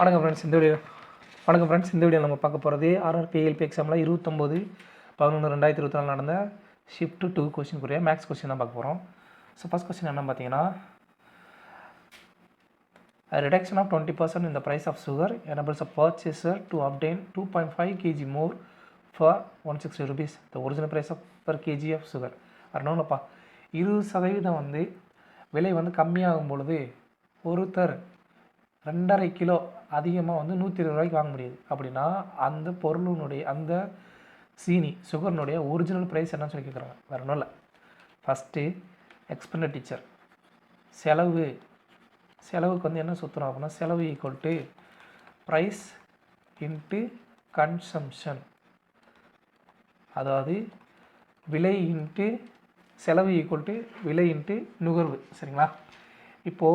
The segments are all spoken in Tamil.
வணக்கம் ஃப்ரெண்ட்ஸ். இந்த வீடியோ நம்ம பார்க்க போகிறது ஆர்ஆர்பிஎல்பி எக்ஸாமில் 29/11/2024 நடந்த ஷிஃப்ட் 2 கொஸ்டினுக்குரிய மேக்ஸ் கொஸ்டின் தான் பார்க்க போகிறோம். ஸோ ஃபஸ்ட் கொஸ்டின் என்ன பார்த்தீங்கன்னா, reduction of 20% in the price of sugar enables a purchaser to obtain 2.5 kg more for 160 rupees. The original price of per kg of sugar. வரணும்லப்பா, 20% வந்து விலை வந்து கம்மியாகும் பொழுது ஒருத்தர் 2.5 கிலோ அதிகமாக வந்து 120 ரூபாய்க்கு வாங்க முடியுது அப்படின்னா அந்த பொருளினுடைய அந்த சுகர்னுடைய ஒரிஜினல் ப்ரைஸ் என்னன்னு சொல்லி கேட்குறாங்க. வேறு ஒன்றும் இல்லை. ஃபஸ்ட்டு எக்ஸ்பெண்டிச்சர், செலவுக்கு வந்து என்ன சுற்றணும் அப்படின்னா, செலவு equal to price into consumption, அதாவது விலை இன்ட்டு செலவு ஈக்குவல் டு விலை இன்ட்டு நுகர்வு. சரிங்களா? இப்போ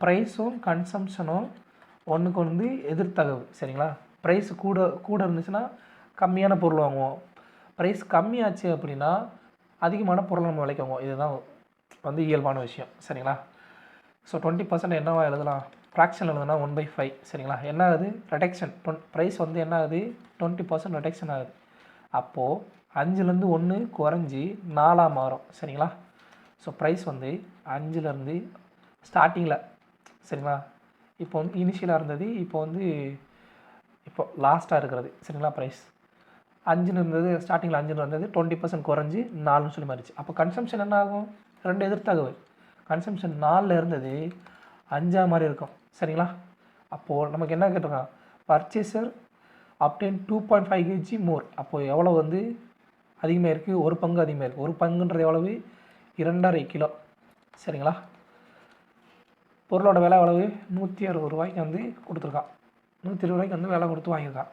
ப்ரைஸும் கன்சம்ஷனும் ஒன்றுக்கு வந்து எதிர்த்தகவு. சரிங்களா? ப்ரைஸ் கூட இருந்துச்சுன்னா கம்மியான பொருள் வாங்குவோம், ப்ரைஸ் கம்மியாச்சு அப்படின்னா அதிகமான பொருள் நம்ம விலைக்கு வாங்குவோம். இதுதான் வந்து இயல்பான விஷயம். சரிங்களா? ஸோ 20% என்னவா எழுதலாம்? ஃப்ராக்ஷன் எழுதுனா 1/5. சரிங்களா? என்ன ஆகுது? ரிடக்ஷன். ப்ரைஸ் வந்து என்ன ஆகுது? 20% ரிடக்ஷன் ஆகுது. அப்போது 5லேருந்து 1 குறைஞ்சி 4 மாறும். சரிங்களா? ஸோ ப்ரைஸ் வந்து 5லேருந்து ஸ்டார்டிங்கில், சரிங்களா, இப்போ வந்து இனிஷியலாக இருந்தது, இப்போ லாஸ்ட்டாக இருக்கிறது. சரிங்களா? ப்ரைஸ் 5 இருந்தது, ஸ்டார்டிங்கில் 5 இருந்தது, 20% குறைஞ்சி 4ன்னு சொல்லி மாறிச்சு. அப்போ கன்சம்ஷன் என்ன ஆகும்? 2 எதிர்த்தகவு. கன்சம்ஷன் 4ல் இருந்தது 5 மாதிரி இருக்கும். சரிங்களா? அப்போது நமக்கு என்ன கேட்டிருக்கான்? பர்ச்சேசர் அப்டெயின் 2.5 kg மோர். அப்போது எவ்வளோ வந்து அதிகமாக இருக்குது? 1 பங்கு அதிகமாக இருக்குது. 1 பங்குன்றது எவ்வளவு? 2.5 கிலோ. சரிங்களா? பொருளோட விலை எவ்வளவு? 160 ரூபாய்க்கு வந்து கொடுத்துருக்கான். 120 ரூபாய்க்கு வந்து விலை கொடுத்து வாங்கியிருக்கான்.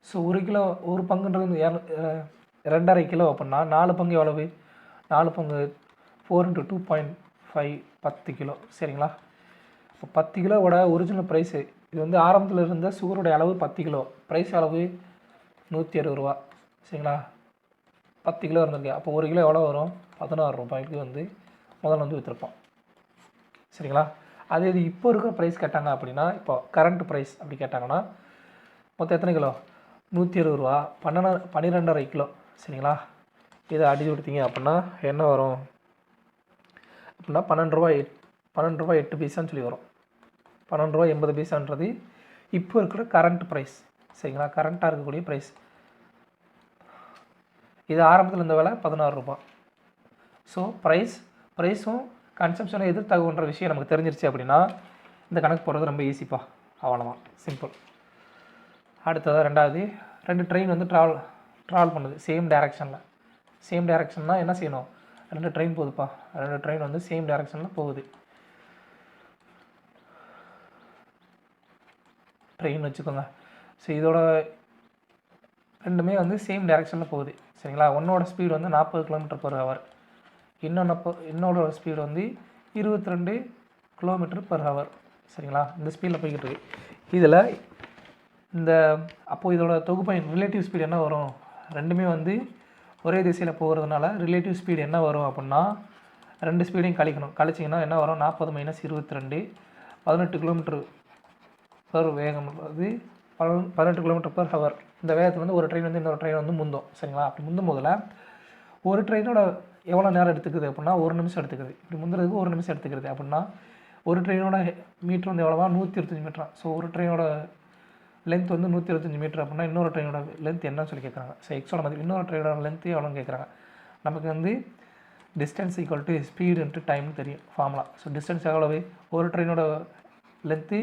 ஸோ 1 கிலோ, 1 பங்குன்றது 2.5 கிலோ அப்படின்னா 4 பங்கு எவ்வளவு? 4 பங்கு 4 × 2.5 10 கிலோ. சரிங்களா? இப்போ 10 கிலோவோட ஒரிஜினல் ப்ரைஸு, இது வந்து ஆரம்பத்தில் இருந்த சுகருடைய அளவு 10 கிலோ, ப்ரைஸ் அளவு 160 ரூபா. சரிங்களா? 10 கிலோ இருந்திருக்கு. அப்போ 1 கிலோ எவ்வளோ வரும்? 16 ரூபாய்க்கு வந்து முதல்ல வந்து விற்றுருப்போம். சரிங்களா? அதே இது இப்போ இருக்கிற ப்ரைஸ் கேட்டாங்க அப்படின்னா, இப்போ கரண்ட் ப்ரைஸ் அப்படி கேட்டாங்கன்னா மொத்தம் எத்தனை கிலோ? 160 ரூபா, 12.5 கிலோ. சரிங்களா? இதை அடிச்சு கொடுத்தீங்க அப்படின்னா என்ன வரும் அப்படின்னா 12 ரூபா 8 பைசான்னு சொல்லி வரும். 12 ரூபா 80 பைசான்றது இப்போ இருக்கிற கரண்ட் ப்ரைஸ். சரிங்களா? கரண்ட்டாக இருக்கக்கூடிய ப்ரைஸ். இது ஆரம்பத்தில் இந்த விலை 16 ரூபா. ஸோ ப்ரைஸும் கன்சம்ஷனை எதிர்த்தகவுன்ற விஷயம் நமக்கு தெரிஞ்சிருச்சு அப்படின்னா இந்த கணக்கு போடுறது ரொம்ப ஈஸிப்பா. அவ்வளோதான், சிம்பிள். அடுத்தது ரெண்டாவது, 2 ட்ரெயின் வந்து ட்ராவல் பண்ணுது சேம் டைரக்ஷனில். சேம் டைரக்ஷன்னா என்ன செய்யணும்? 2 ட்ரெயின் போகுதுப்பா. 2 ட்ரெயின் வந்து சேம் டைரக்ஷனில் போகுது. ட்ரெயின் வச்சுக்கோங்க. ஸோ இதோட ரெண்டுமே வந்து சேம் டைரக்ஷனில் போகுது. சரிங்களா? ஒன்னோட ஸ்பீடு வந்து 40 km/h, இன்னொரு ஸ்பீடு வந்து 22 km/h. சரிங்களா? இந்த ஸ்பீடில் போய்கிட்டு இருக்கு. இதில் அப்போது இதோட தொகுப்பையின் ரிலேட்டிவ் ஸ்பீடு என்ன வரும்? ரெண்டுமே வந்து ஒரே திசையில் போகிறதுனால ரிலேட்டிவ் ஸ்பீடு என்ன வரும் அப்படின்னா 2 ஸ்பீடையும் கழிச்சிங்கன்னா என்ன வரும்? 40 - 22 18 km/h வேகம் வந்து 18 km/h. இந்த வேகத்தில் வந்து ஒரு ட்ரெயின் வந்து இன்னொரு ட்ரெயின் வந்து முந்தும். சரிங்களா? அப்படி முந்தும் போதில் ஒரு ட்ரெயினோட எவ்வளோ நேரம் எடுத்துக்குது அப்படின்னா 1 நிமிஷம் எடுத்துக்குது. இப்படி முந்துறதுக்கு 1 நிமிஷம் எடுத்துக்கிறது அப்படின்னா ஒரு ட்ரெயினோட மீட்டர் வந்து எவ்வளோவா? 125 மீட்டரா. ஸோ ஒரு ட்ரெயினோட லென்த் வந்து 125 மீட்டர் அப்படின்னா இன்னொரு ட்ரெயினோட லென்த் என்னன்னு சொல்லி கேட்குறாங்க. ஸோ எக்ஸோட மதிப்பு இன்னொரு ட்ரெயினோட லென்த்து எவ்வளோன்னு கேட்குறாங்க. நமக்கு வந்து distance equal to speed into டைம்னு தெரியும் ஃபார்முலா. ஸோ டிஸ்டன்ஸ் எவ்வளவு? ஒரு ட்ரெயினோட லென்த்து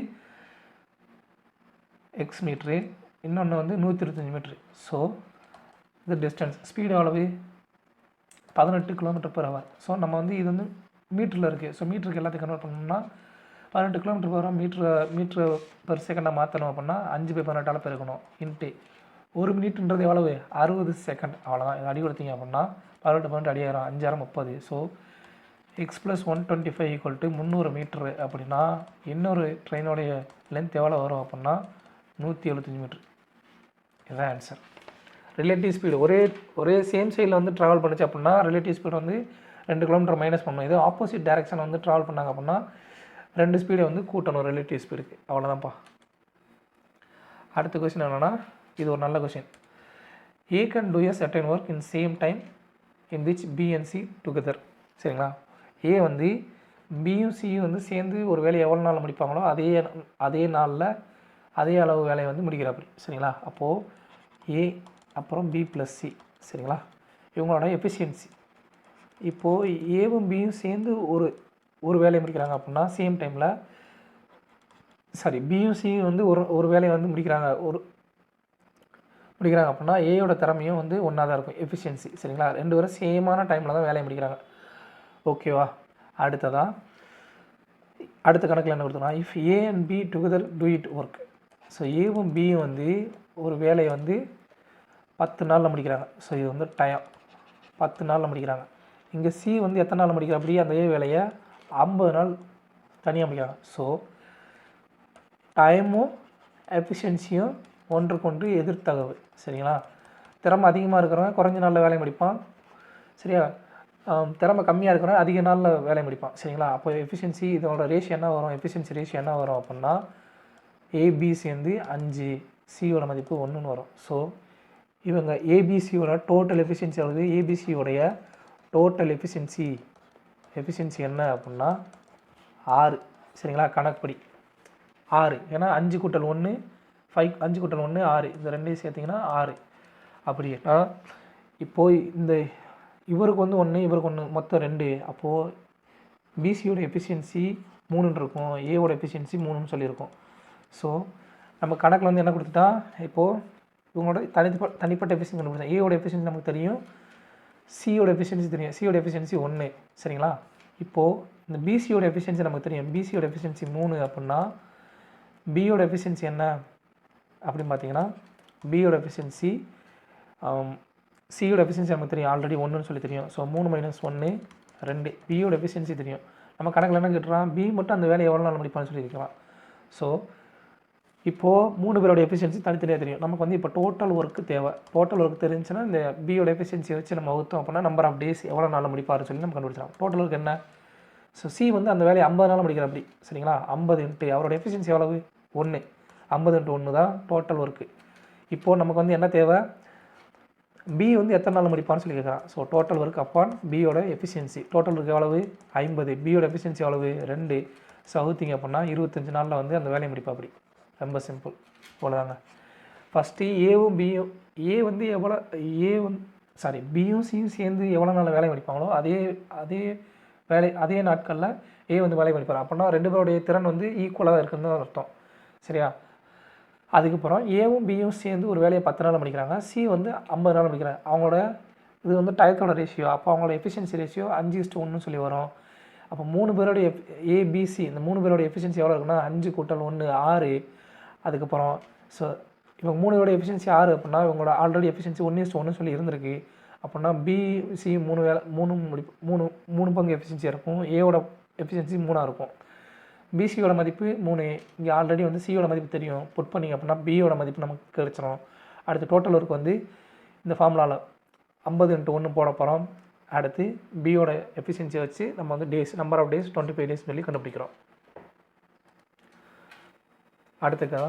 எக்ஸ் மீட்ரு, இன்னொன்று வந்து 125 மீட்ரு. ஸோ இது டிஸ்டன்ஸ். ஸ்பீடு எவ்வளவு? 18 km/h. ஸோ நம்ம வந்து இது வந்து மீட்டரில் இருக்குது. ஸோ மீட்டருக்கு எல்லாத்தையும் கன்வெர்ட் பண்ணோம்னா 18 km/h மீட்ரு பெர் செகண்டாக மாற்றணும் அப்படின்னா 5/18 பெருக்கணும். இன்ட்டு 1 மினிட்ன்றது எவ்வளவு? 60 செகண்ட். அவ்வளோதான். இது அடி கொடுத்தீங்க அப்படின்னா 18 அடியாயிரம், 5 30. ஸோ எக்ஸ் + 125 = 300 மீட்ரு அப்படின்னா இன்னொரு ட்ரெயினோடைய லென்த் எவ்வளோ வரும் அப்படின்னா 175 மீட்ரு. இதுதான் ஆன்சர். ரிலேட்டிவ் ஸ்பீடு ஒரே சேம் சைடில் வந்து ட்ராவல் பண்ணிச்சு அப்படின்னா ரிலேட்டிவ் ஸ்பீடு வந்து 2 km மைனஸ் பண்ணணும். இது ஆப்போசிட் டைரக்ஷன் வந்து ட்ராவல் பண்ணாங்க அப்படின்னா 2 ஸ்பீடை வந்து கூட்டணும் ரிலேட்டிவ் ஸ்பீடுக்கு. அவ்வளோதான்ப்பா. அடுத்த கொஸ்டின் என்னென்னா, இது ஒரு நல்ல question. A can do a certain work in same time in which B and C together. சரிங்களா? A வந்து பியும் சியும் வந்து சேர்ந்து ஒரு வேலையை எவ்வளோ நாளில் முடிப்பாங்களோ அதே நாளில் அதே அளவு வேலையை வந்து முடிக்கிறாப்படி. சரிங்களா? அப்போது ஏ அப்புறம் பி ப்ளஸ் சி. சரிங்களா? இவங்களோட எஃபிஷியன்சி இப்போது ஏவும் பியும் சேர்ந்து ஒரு வேலையை முடிக்கிறாங்க அப்படின்னா சேம் டைமில் பியும் சியும் வந்து ஒரு வேலையை வந்து முடிக்கிறாங்க அப்படின்னா ஏயோட திறமையும் வந்து ஒன்றா தான் இருக்கும், எஃபிஷியன்சி. சரிங்களா? ரெண்டு பேரும் சேமான டைமில் தான் வேலையை முடிக்கிறாங்க. ஓகேவா? அடுத்த கணக்கில் என்ன கொடுத்தோம்னா, if A and B together do it work. So ஏவும் பியும் வந்து ஒரு வேலையை வந்து 10 நாளில் முடிக்கிறாங்க. ஸோ இது வந்து டைம் 10 நாளில் முடிக்கிறாங்க. இங்கே சி வந்து எத்தனை நாளில் முடிக்கிற அப்படியே அந்த ஏ வேலையை 50 நாள் தனியாக முடிக்கிறாங்க. ஸோ டைமும் எஃபிஷியன்சியும் ஒன்றுக்கொன்று எதிர்த்தகவு. சரிங்களா? திறமை அதிகமாக இருக்கிறவங்க குறைஞ்ச நாளில் வேலையை முடிப்பான். சரியா? திறமை கம்மியாக இருக்கிறவங்க அதிக நாளில் வேலையை முடிப்பான். சரிங்களா? அப்போ எஃபிஷியன்சி இதோட ரேஷியோ என்ன வரும், எஃபிஷியன்சி ரேஷியோ என்ன வரும் அப்படின்னா ஏபி சேர்ந்து 5, சியோட மதிப்பு 1ன்னு வரும். ஸோ இவங்க ஏபிசியோட டோட்டல் எஃபிஷியன்சி ஆகுது. ஏபிசியோடைய டோட்டல் எஃபிஷியன்சி என்ன அப்படின்னா 6. சரிங்களா? கணக்குப்படி 6. ஏன்னா 5 கூட்டல் 1 5, 5 கூட்டல் 1 6. இந்த ரெண்டையும் சேர்த்திங்கன்னா 6. அப்படின்னா இப்போது இந்த இவருக்கு வந்து 1 இவருக்கு 1 மொத்தம் 2. அப்போது பிசியோட எஃபிஷியன்சி 3ன்னு இருக்கும், ஏவோட எஃபிஷியன்சி 3ன்னு சொல்லியிருக்கோம். ஸோ நம்ம கணக்கில் வந்து என்ன கொடுத்துட்டா, இப்போது இவங்களோட தனிப்பட்ட எஃபிஷியன்சி கண்டுபிடிச்சா ஏவோட எஃபிஷியன்சி நமக்கு தெரியும், சியோட எஃபிஷியன்சி தெரியும். சியோட எஃபிஷியன்சி 1. சரிங்களா? இப்போது இந்த பிசியோட எஃபிஷியன்சி நமக்கு தெரியும், பிசியோட எஃபிஷியன்சி 3 அப்படின்னா பியோட எஃபிஷியன்சி என்ன அப்படின்னு பார்த்தீங்கன்னா பியோட எஃபிஷியன்சி சியோட எஃபிஷியன்சி நமக்கு தெரியும், ஆல்ரெடி 1ன்னு சொல்லி தெரியும். ஸோ 3 - 1 2. பியோட எஃபிஷியன்சி தெரியும். நம்ம கணக்கில் என்ன கேட்டுறான், பி மட்டும் அந்த வேலையை எவ்வளோ நாள் முடிப்பான்னு சொல்லி இருக்கலாம். ஸோ இப்போது 3 பேரோட எஃபிஷியன்சி தனித்தனியாக தெரியும். நமக்கு வந்து இப்போ டோட்டல் ஒர்க்கு தேவை. டோட்டல் ஒர்க் தெரிஞ்சுன்னா இந்த பியோட எஃபிஷியன்சியை வச்சு நம்ம வகுத்தோம் அப்படின்னா நம்பர் ஆஃப் டேஸ் எவ்வளோ நாளில் முடிப்பாருன்னு சொல்லி நம்ம கண்டுபிடிச்சிடலாம். டோட்டல் ஒர்க் என்ன, ஸோ சி வந்து அந்த வேலையை 50 நாள் முடிக்கிற அப்படி. சரிங்களா? 50 × அவரோட எஃபிஷியன்சி எவ்வளவு 1. 50 × 1 தான் டோட்டல் ஒர்க்கு. இப்போது நமக்கு வந்து என்ன தேவை, பி வந்து எத்தனை நாள் முடிப்பான்னு சொல்லி கேட்குறான். ஸோ டோட்டல் ஒர்க் அப்பான் பியோட எஃபிஷியன்சி. டோட்டல் ஒர்க் எவ்வளவு 50. பியோட எஃபிஷியன்சி எவ்வளவு 2. ஸோ அவுத்திங்க அப்படின்னா 25 நாளில் வந்து அந்த வேலையை முடிப்பா. அப்படி ரொம்ப சிம்பிள். இவ்வளோதாங்க. ஃபஸ்ட்டு ஏவும் பியும் வந்து எவ்வளோ பியும் சியும் சேர்ந்து எவ்வளோ நாள் வேலை முடிப்பாங்களோ அதே நாட்களில் ஏ வந்து வேலை முடிப்பார். அப்படின்னா 2 பேருடைய திறன் வந்து ஈக்குவலாக இருக்குன்னு தான் அர்த்தம். சரியா? அதுக்கப்புறம் ஏவும் பியும் சேர்ந்து ஒரு வேலையை 10 நாள் முடிக்கிறாங்க, சி வந்து 50 நாள் முடிக்கிறாங்க. அவங்களோட இது வந்து டயத்தோட ரேஷியோ. அப்போ அவங்களோட எஃபிஷியன்சி ரேஷியோ 5:1 சொல்லி வரும். அப்போ 3 பேருடைய ஏபிசி இந்த 3 பேரோட எஃபிஷியன்சி எவ்வளோ இருக்குன்னா 5 கூட்டல் 1 6. அதுக்கப்புறம் ஸோ இவங்க 3 பேரோட எஃபிஷியன்சி 6 அப்படின்னா இவங்களோட ஆல்ரெடி எஃபிஷியன்சி 1:1 சொல்லி இருந்திருக்கு. அப்படின்னா பிசி 3 பங்கு எஃபிஷியன்சியாக இருக்கும், ஏவோட எஃபிஷியன்சி 3ஆக இருக்கும். பிசியோட மதிப்பு 3. இங்கே ஆல்ரெடி வந்து சியோட மதிப்பு தெரியும், புட் பண்ணிங்க அப்படின்னா பியோட மதிப்பு நமக்கு கிடைச்சிடும். அடுத்து டோட்டல் ஒர்க் வந்து இந்த ஃபார்முலாவில் 50 × 1 போட போகிறோம். அடுத்து பியோட எஃபிஷியன்சியை வச்சு நம்ம வந்து days number of days 25 days சொல்லி கண்டுபிடிக்கிறோம். அடுத்துக்காக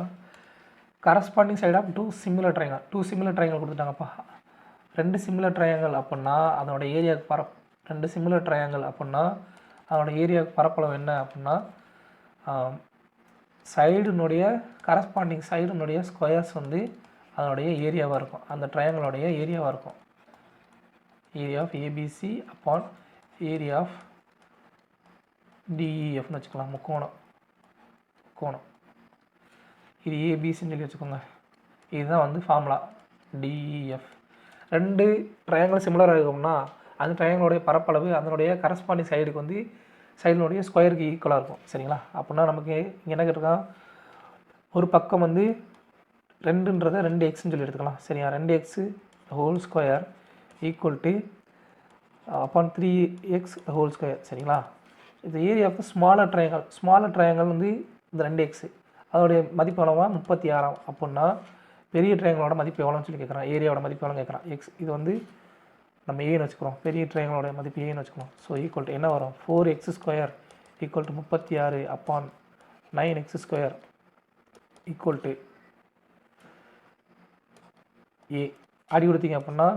corresponding side of 2 similar triangle கொடுத்துட்டாங்கப்பா. 2 சிமிலர் ட்ரையாங்கல் அப்படின்னா அதனோட ஏரியாவுக்கு 2 சிமிலர் ட்ரையாங்கல் அப்படின்னா அதனோட ஏரியாவுக்கு பரப்பளவு என்ன அப்படின்னா சைடுனுடைய கரஸ்பாண்டிங் சைடுனுடைய ஸ்கொயர்ஸ் வந்து அதனுடைய ஏரியாவாக இருக்கும், அந்த ட்ரையாங்கலோடைய ஏரியாவாக இருக்கும். Area of ABC upon area of டிஇஎஃப்னு வச்சுக்கலாம். முக்கோணம் இது ஏபிசின்னு சொல்லி வச்சுக்கோங்க. இதுதான் வந்து ஃபார்முலா டிஇஎஃப். 2 ட்ரையாங்கல் சிமிலராக இருக்கும்னா அந்த ட்ரையாங்கலோடைய பரப்பளவு அதனுடைய கரஸ்பாண்டிங் சைடுக்கு வந்து சைடினுடைய ஸ்கொயருக்கு ஈக்குவலாக இருக்கும். சரிங்களா? அப்படின்னா நமக்கு இங்கே என்ன கேட்டிருக்கான், ஒரு பக்கம் வந்து 2ன்றதை 2x சொல்லி எடுத்துக்கலாம். சரியா? 2x whole square equal to upon 3x whole square. சரிங்களா? இந்த ஏரியா ஆஃப் ஸ்மாலர் ட்ரையாங்கல் வந்து இந்த 2x அதோடைய மதிப்பு எவ்வளோவா 36. அப்படின்னா பெரிய ட்ரையாங்கலோட மதிப்பு எவ்வளோன்னு சொல்லி கேட்குறான், ஏரியாவோட மதிப்பு எவ்வளோ கேட்குறான். எக்ஸ் இது வந்து நம்ம ஏன்னு வச்சுக்கிறோம், பெரிய ட்ரையாங்கலோட மதிப்பு ஏன்னு வச்சுக்கிறோம். ஸோ ஈக்குவல் டு என்ன வரும் 4x² equal to 36 upon 9x² equal to ஏ அடி கொடுத்தீங்க அப்படின்னா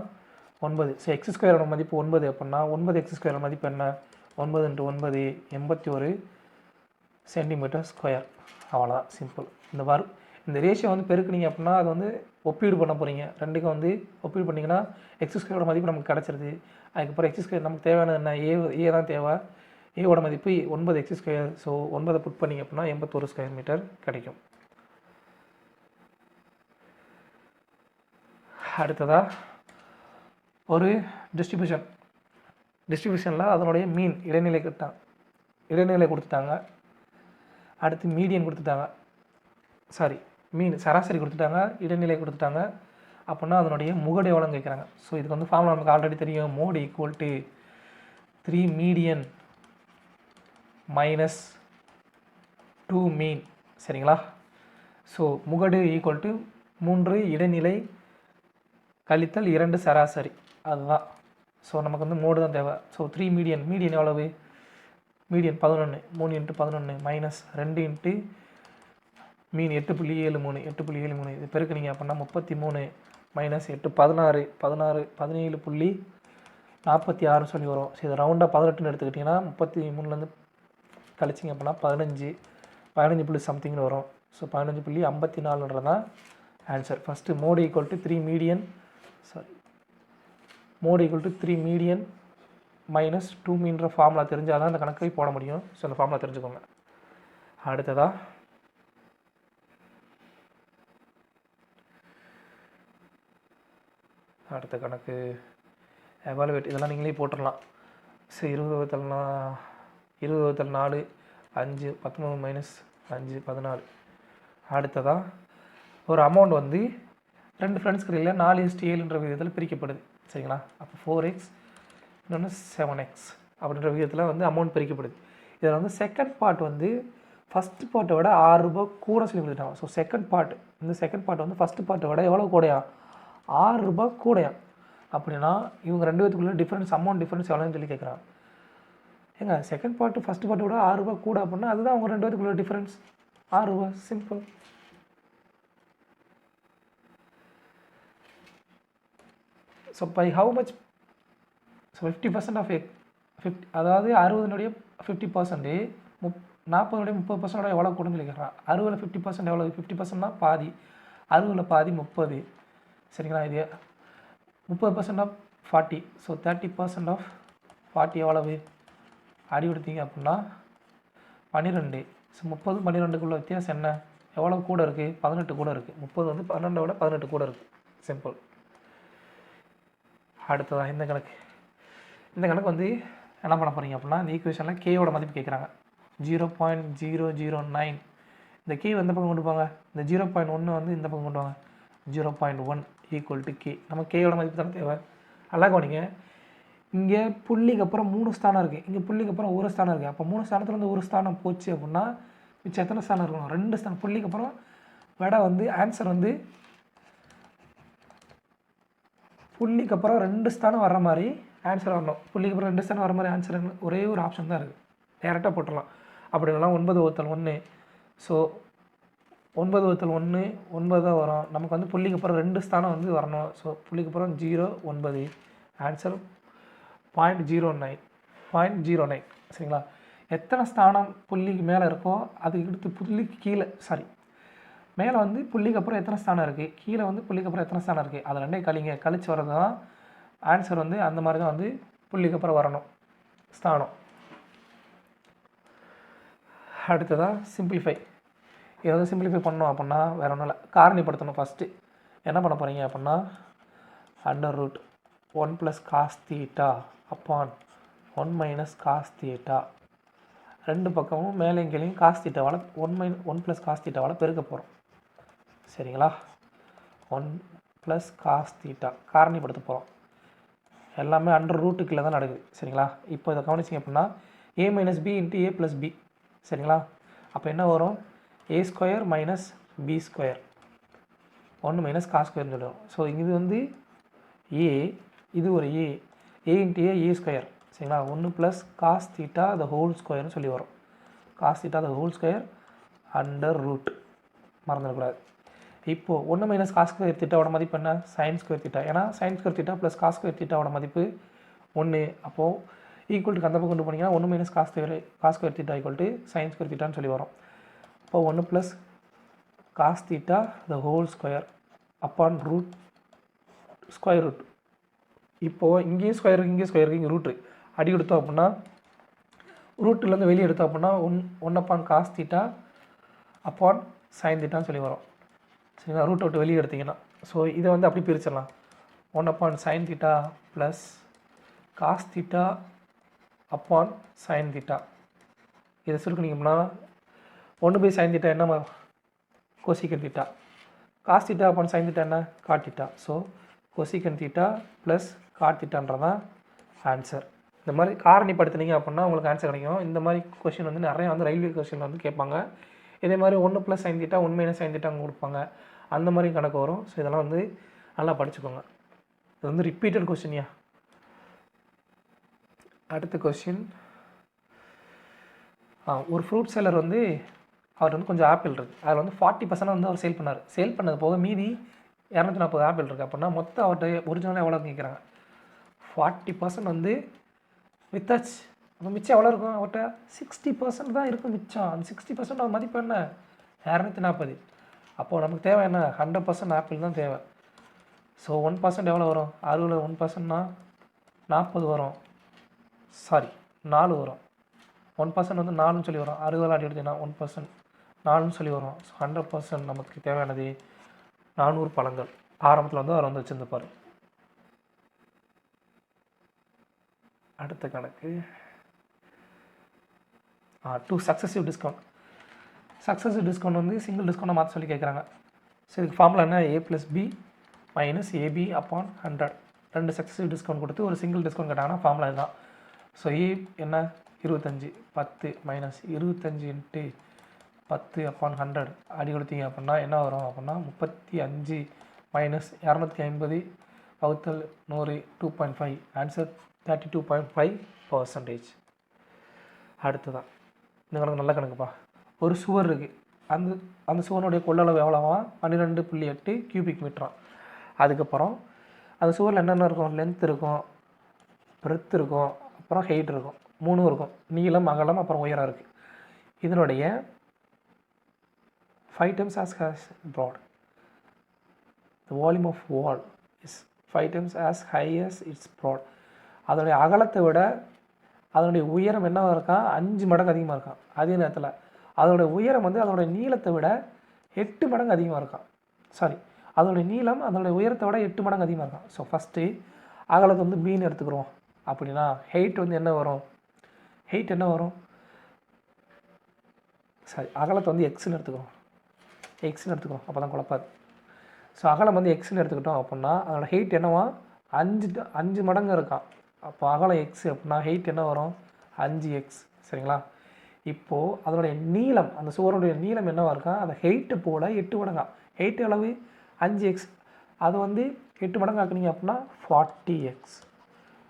9. ஸோ எக்ஸ் ஸ்கொயரோட மதிப்பு 9 அப்படின்னா 9 எக்ஸ் ஸ்கொயரோட மதிப்பு என்ன? 9 × 9 81 சென்டிமீட்டர் ஸ்கொயர். அவ்வளோதான், சிம்பிள். இந்த ரேஷியோ வந்து பெருக்குனீங்க அப்படின்னா அது வந்து ஒப்பீடு பண்ண போகிறீங்க. ரெண்டுக்கும் வந்து ஒப்பீடு பண்ணிங்கன்னா எக்ஸ் ஸ்கொயரோட மதிப்பு நமக்கு கிடச்சிருது. அதுக்கப்புறம் எக்ஸ் ஸ்கொயர் நமக்கு தேவையான என்ன? ஏ தான் தேவை. ஏவோட மதிப்பு 9 எக்ஸ் ஸ்கொயர். ஸோ 9 புட் பண்ணிங்க அப்படின்னா 81 ஸ்கொயர் மீட்டர் கிடைக்கும். அடுத்ததாக ஒரு டிஸ்ட்ரிபியூஷனில் அதனுடைய மீன் இடைநிலை கொடுத்துட்டாங்க. அடுத்து மீடியன் கொடுத்துட்டாங்க, மீன் சராசரி கொடுத்துட்டாங்க, இடைநிலை கொடுத்துட்டாங்க. அப்படின்னா அதனுடைய முகடு எவ்வளோன்னு கேட்குறாங்க. ஸோ இதுக்கு வந்து ஃபார்முலா நமக்கு ஆல்ரெடி தெரியும். Mode equal to 3 median minus 2 மீன். சரிங்களா? ஸோ முகடு ஈக்குவல் டு 3 இடைநிலை கழித்தல் 2 சராசரி. அதுதான். ஸோ நமக்கு வந்து மோடு தான் தேவை. ஸோ 3 மீடியன் எவ்வளவு? மீடியன் 11, 3 × 11 மைனஸ் 2 × மீன் 8.73 இது பெருக்குனீங்க அப்படின்னா 33 மைனஸ் 8 16 17.46 சொல்லி வரும். ஸோ இது ரவுண்டாக 18ன்னு எடுத்துக்கிட்டிங்கன்னா 33லேருந்து கழிச்சிங்க அப்படின்னா 15 சம்திங்னு வரும். ஸோ 15.54 தான் answer. First mode equal to 3 median minus 2 மீன்ற ஃபார்முலா தெரிஞ்சால் தான் அந்த கணக்கை போட முடியும். ஸோ அந்த ஃபார்முலா தெரிஞ்சுக்கோங்க. அடுத்ததாக அடுத்த கணக்கு எவாலுவேட். இதெல்லாம் நீங்களே போட்டுடலாம். So 20/4 5 19 minus 5 14. அடுத்ததாக ஒரு அமௌண்ட் வந்து 2 ஃப்ரெண்ட்ஸ்க்கு இடையில் 4:7 விகிதத்தில் பிரிக்கப்படுது. சரிங்களா? அப்போ 4x இன்னொன்று 7x அப்படின்ற விகிதத்தில் வந்து அமௌண்ட் பிரிக்கப்படுது. இதில் வந்து செகண்ட் பார்ட் வந்து ஃபஸ்ட்டு பார்ட்டை விட 6 ரூபா கூட சொல்லி கொடுத்துட்டாங்க. ஸோ செகண்ட் பார்ட் வந்து ஃபஸ்ட்டு பார்ட்டை விட எவ்வளோ கூடையா? 6 ரூபா கூடையா? அப்படின்னா இவங்க 2 பேத்துக்குள்ள அமௌண்ட் டிஃப்ரென்ஸ் எவ்வளோன்னு சொல்லி கேட்குறாங்க. ஏங்க செகண்ட் பார்ட்டு ஃபஸ்ட்டு பார்ட்டை விட 6 ரூபா கூட அப்படின்னா அதுதான் அவங்க 2 பேத்துக்குள்ள டிஃப்ரென்ஸ், 6 ரூபா. Simple. So by how much? So 50% of 50, அதாவது 60 50%, 40 30% எவ்வளோ கூடன்னு சொல்லி கேட்குறான். 60 50% எவ்வளோ? 50%னா பாதி, 60 பாதி 30. சரிங்களா? இது 30% ஆஃப் 40. ஸோ 30% ஆஃப் 40 எவ்வளவு? அடி கொடுத்தீங்க அப்படின்னா 12. ஸோ 30 12க்குள்ள வித்தியாசம் என்ன? எவ்வளோ கூட இருக்குது? 18 கூட இருக்குது. 30 வந்து 12 விட 18 கூட இருக்குது. சிம்பிள். அடுத்ததாக இந்த கணக்கு வந்து என்ன பண்ண போகிறீங்க அப்படின்னா இந்த ஈக்குவேஷனில் கேயோட மதிப்பு கேட்குறாங்க. 0.009. இந்த கே எந்த பக்கம் கொண்டு போங்க? இந்த 0.1 வந்து இந்த பக்கம் கொண்டு வாங்க. 0.1 ஈக்குவல் டு கே. நம்ம கேயோட மதிப்பு தானே தேவை. நல்லா கவனிங்க. இங்கே புள்ளிக்கு அப்புறம் 3 ஸ்தானம் இருக்குது, இங்கே புள்ளிக்கு அப்புறம் 1 ஸ்தானம் இருக்குது. அப்போ 3 ஸ்தானத்துலேருந்து 1 ஸ்தானம் போச்சு அப்படின்னா மிச்சம் எத்தனை ஸ்தானம் இருக்கணும்? 2 ஸ்தானம். புள்ளிக்கு அப்புறம் விட வந்து ஆன்சர் வந்து புள்ளிக்கு அப்புறம் 2 ஸ்தானம் வர்ற மாதிரி ஆன்சர் வரணும். புள்ளிக்கு அப்புறம் 2 ஸ்தானம் வர மாதிரி ஆன்சர் ஒரே ஒரு ஆப்ஷன் தான் இருக்குது. டேரெக்டாக போட்டுடலாம். அப்படி இல்லைனா 9/1. ஸோ 9/1 9 தான் வரும். நமக்கு வந்து புள்ளிக்கு அப்புறம் 2 ஸ்தானம் வந்து வரணும். ஸோ புள்ளிக்கு அப்புறம் 0 9. ஆன்சர் 0.09. சரிங்களா? எத்தனை ஸ்தானம் புள்ளிக்கு மேலே இருக்கோ அதுக்கு எடுத்து புள்ளிக்கு கீழே மேலே வந்து புள்ளிக்கு அப்புறம் எத்தனை ஸ்தானம் இருக்குது, கீழே வந்து புள்ளிக்கு அப்புறம் எத்தனை ஸ்தானம் இருக்குது, அதை ரெண்டே கழிச்சு வர்றது தான் ஆன்சர். வந்து அந்த மாதிரி தான் வந்து புள்ளிக்கு அப்புறம் வரணும் ஸ்தானம். அடுத்ததாக சிம்பிளிஃபை. இதை வந்து சிம்பிளிஃபை பண்ணோம் அப்படின்னா வேறு ஒன்றும் இல்லை, காரணிப்படுத்தணும். ஃபஸ்ட்டு என்ன பண்ண போகிறீங்க அப்படின்னா √1 + cos θ அப்பான் 1 - cos θ. ரெண்டு பக்கமும் மேலே கீழையும் cos θவால் 1 + cos θவால் பெருக்க போகிறோம். சரிங்களா? 1 + cos θ காரணிப்படுத்த போகிறோம். எல்லாமே √கீழே தான் நடக்குது. சரிங்களா? இப்போ இதை கவனிச்சிங்க அப்படின்னா a - b × a + b. சரிங்களா? அப்போ என்ன வரும்? a² - b². 1 - cos² சொல்லுவோம். ஸோ இது வந்து a, இது ஒரு a × a². சரிங்களா? 1 + cos θ the whole squareன்னு சொல்லி வரும். cos θ the whole square √. மறந்துடக்கூடாது. இப்போது 1 மைனஸ் காஸ் ஸ்கொயர் தீட்டாவோட மதிப்பு என்ன? Sine square theta. ஏன்னா sine square theta plus cos square தீட்டாவோட மதிப்பு 1. அப்போது ஈக்குவல் டு அந்த பக்கம் கொண்டு போனீங்கன்னா 1 minus cos square theta equal to sine square தீட்டான்னு சொல்லி வரும். இப்போ 1 plus cos theta the whole square upon root square root. இப்போது இங்கேயும் ஸ்கொயர் இங்கேயும் ஸ்கொயர் இங்கே ரூட்டு அடி கொடுத்தோம் அப்படின்னா ரூட்டிலேருந்து வெளியே எடுத்தோம் அப்படின்னா 1 upon cos theta upon sine தீட்டான்னு சொல்லி வரும். சரிங்களா? ரூட்டை விட்டு வெளியே எடுத்திங்கன்னா ஸோ இதை வந்து அப்படி பிரிச்சிடலாம். 1 upon sine theta plus cos theta upon sine theta. இதை சுருக்கினீங்கன்னா 1 பை சைன் தீட்டா என்ன? Cosecant theta. Cos theta upon sine theta என்ன? Cot theta. So cosecant theta plus cot தீட்டான்றதான் ஆன்சர். இந்த மாதிரி காரணிப்படுத்தினீங்க அப்படின்னா உங்களுக்கு ஆன்சர் கிடைக்கும். இந்த மாதிரி கொஷின் வந்து நிறையா வந்து ரயில்வே கொஷினில் வந்து கேட்பாங்க. இதே மாதிரி 1 plus sine theta 1 minus sine theta கொடுப்பாங்க. அந்த மாதிரி கணக்கு வரும். ஸோ இதெல்லாம் வந்து நல்லா படிச்சுக்கோங்க. இது வந்து ரிப்பீட்டட் கொஷின்யா. அடுத்த கொஷின், ஒரு ஃப்ரூட் செல்லர் வந்து அவர் வந்து கொஞ்சம் ஆப்பிள் இருக்குது. அதில் வந்து 40% வந்து அவர் சேல் பண்ணார். சேல் பண்ணது போக மீதி 240 ஆப்பிள் இருக்குது. அப்படின்னா மொத்தம் அவர்கிட்ட ஒரிஜினலாக எவ்வளோ கேட்குறாங்க? 40% வந்து வித்தாச்சு. அப்போ மிச்சம் எவ்வளோ இருக்கும்? அவர்கிட்ட 60% தான் இருக்கும் மிச்சம். அந்த 60% அவர் மதிப்பு என்ன? 240. அப்போது நமக்கு தேவை என்ன? 100% ஆப்பிள் தான் தேவை. ஸோ 1% எவ்வளோ வரும்? 60 1%னா 40 வரும். சாரி 4 வரும். 1% வந்து 4ன்னு சொல்லி வரும். 60 அடி எடுத்தீங்கன்னா 1% 4ன்னு சொல்லி வரும். ஸோ 100% நமக்கு தேவையானது 400 பழங்கள். ஆரம்பத்தில் வந்து அவர் வந்து வச்சுருந்துப்பார். அடுத்த கணக்கு, 2 சக்ஸஸிவ் டிஸ்கவுண்ட். சக்ஸஸிவ் டிஸ்கவுண்ட் வந்து சிங்கிள் டிஸ்கவுண்ட்டை மாற்ற சொல்லி கேட்குறாங்க. ஸோ இதுக்கு ஃபார்முலா என்ன? A + B - AB upon 100. 2 successive discount கொடுத்து ஒரு சிங்கிள் டிஸ்கவுண்ட் கேட்டாங்கன்னா ஃபார்முலா இதுதான். ஸோ A என்ன? 25 10 - 25 × 10 upon 100 அடி கொடுத்தீங்க அப்படின்னா என்ன வரும் அப்படின்னா 35 - 250 / 100 2.5. ஆன்சர் 32.5%. அடுத்ததான் இந்த கணக்கு நல்ல கணக்குப்பா. ஒரு சுவர் இருக்குது. அந்த சுவனுடைய கொள்ளளவு எவ்வளோவா? 12.8 கியூபிக் மீட்டராம். அதுக்கப்புறம் அந்த சுவரில் என்னென்ன இருக்கும்? லென்த் இருக்கும், பிரெத் இருக்கும், அப்புறம் ஹைட் இருக்கும். 3 இருக்கும். நீளம், அகலம், அப்புறம் உயரம் இருக்குது. இதனுடைய 5 times as broad. The volume of wall is 5 times as high as its broad. அதனுடைய அகலத்தை விட அதனுடைய உயரம் என்னவாக இருக்கான்? 5 மடங்கு அதிகமாக இருக்கான். அதே நேரத்தில் அதனுடைய உயரம் வந்து அதனுடைய நீளத்தை விட 8 மடங்கு அதிகமாக இருக்கான். சாரி, அதனுடைய நீளம் அதனுடைய உயரத்தை விட 8 மடங்கு அதிகமாக இருக்கான். ஸோ ஃபஸ்ட்டு அகலத்தை வந்து பீன்னு எடுத்துக்கிறோம். அப்படின்னா ஹைட் வந்து என்ன வரும்? ஹைட் என்ன வரும்? சாரி, அகலத்தை வந்து எக்ஸ்ன்னு எடுத்துக்கிறோம். அப்போ தான் குழப்பாது. ஸோ அகலம் வந்து எக்ஸ்ன்னு எடுத்துக்கிட்டோம் அப்படின்னா அதோட ஹைட் என்னவா? 5 மடங்கு இருக்கான். அப்போ அகலம் எக்ஸ் அப்படின்னா ஹைட் என்ன வரும்? 5x. சரிங்களா? இப்போது அதனுடைய நீளம், அந்த சுவருடைய நீளம் என்னவாக இருக்கா? அந்த ஹைட்டு போல் 8 மடங்கா. ஹைட் அளவு 5x, அது வந்து 8 மடங்கு ஆக்குனீங்க அப்படின்னா 40x.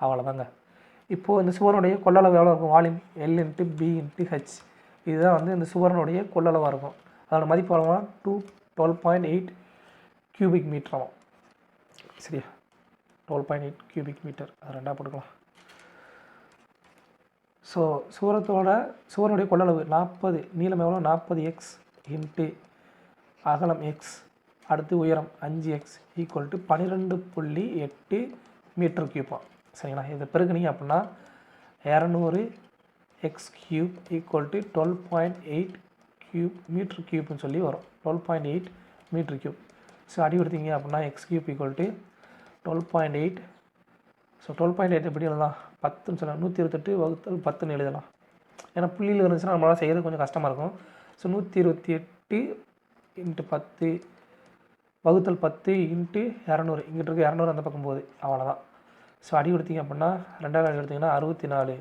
அவ்வளோதாங்க. இப்போது இந்த சுவருடைய கொள்ளளவு எவ்வளோ இருக்கும்? Volume L × B × H. இதுதான் வந்து இந்த சுவரனுடைய கொள்ளளவாக இருக்கும். அதோட மதிப்பு எவ்வளோவா? 12.8 கியூபிக் மீட்டர் ஆகும். சரியா? 12.8 கியூபிக் மீட்டர். அது ரெண்டாக போட்டுக்கலாம். ஸோ சுவருடைய கொள்ளளவு 40, நீளம் எவ்வளோ? 40x × அகலம் x, அடுத்து உயரம் 5x = 12.8 மீட்டர் கியூப்பாக. சரிங்களா? இதை பெருக்குனீங்க அப்படின்னா 200x³ = 12.8 மீட்டர் கியூப்னு சொல்லி வரும். 12.8 மீட்டர் கியூப். ஸோ அடி கொடுத்தீங்க அப்படின்னா x³ = 12.8. ஸோ 12.8 எப்படி எழுதலாம்? 10ன்னு சொல்லலாம். 128 / 10ன்னு எழுதலாம். ஏன்னா புள்ளியில் இருந்துச்சுன்னா நம்மளால் செய்கிறது கொஞ்சம் கஷ்டமாக இருக்கும். ஸோ 128 × 10 / 10 × 200. இங்கிட்ட இருக்க 200 அந்த பக்கம் போகுது. அவ்வளோதான். ஸோ அடி கொடுத்தீங்க அப்படின்னா 2ஆல் அடி எடுத்திங்கன்னா 64.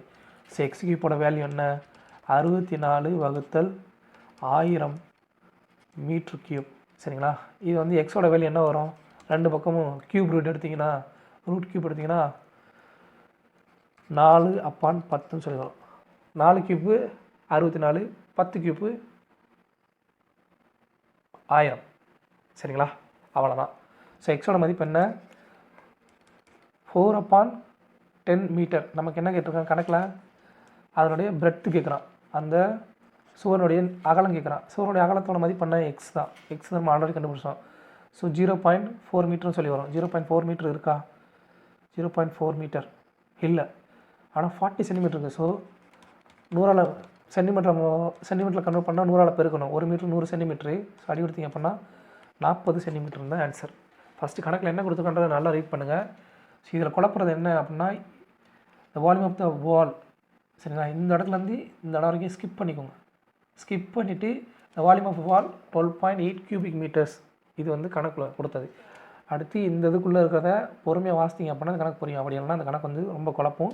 ஸோ x³ வேல்யூ என்ன? 64 / 1000 மீட்டர் கியூப். சரிங்களா? இது வந்து எக்ஸோட வேல்யூ என்ன வரும்? ரெண்டு பக்கமும் கியூப் ரூட் எடுத்திங்கன்னா 4/10ன்னு சொல்லி வரும். 4 கியூப்பு 64, 10 கியூப்பு 1000. சரிங்களா? அவ்வளோதான். ஸோ எக்ஸோட மதிப்பு என்ன? 4/10 மீட்டர். நமக்கு என்ன கேட்டிருக்காங்க கணக்கில்? அதனுடைய பிரெத்து கேட்குறான், அந்த சுவனுடைய அகலம் கேட்குறான். சுவனுடைய அகலத்தோட மதிப்பு என்ன? எக்ஸ் தான். எக்ஸ் நம்ம ஆல்ரெடி கண்டுபிடிச்சோம். ஸோ 0.4 மீட்டர்னு சொல்லி வரும். 0.4 மீட்டர் இருக்கா? 0.4 மீட்டர் இல்லை, ஆனால் 40 சென்டிமீட்டர் இருக்குது. ஸோ 100 சென்டிமீட்டரில் கன்வெர்ட் பண்ணால் 100 பெருக்கணும். 1 மீட்டர் 100 சென்டிமீட்ரு. ஸோ அடி கொடுத்தீங்க அப்படின்னா 40 சென்டிமீட்டர் தான் ஆன்சர். ஃபஸ்ட்டு கணக்கில் என்ன கொடுத்துருக்கன்றதை நல்லா ரீட் பண்ணுங்கள். ஸோ இதில் குழப்பறது என்ன அப்படின்னா, இந்த வால்யூம் ஆஃப் த வால், சரிங்களா, இந்த இடத்துலேருந்து இந்த இடம் வரைக்கும் ஸ்கிப் பண்ணிக்கோங்க. ஸ்கிப் பண்ணிவிட்டு இந்த volume of wall 12.8 cubic metres, இது வந்து கணக்கில் கொடுத்தது. அடுத்து இந்த இதுக்குள்ளே இருக்கிறத பொறுமையாக வாசித்தீங்க அப்படின்னா அந்த கணக்கு புரியும். அப்படி இல்லைன்னா அந்த கணக்கு வந்து ரொம்ப குழப்பம்.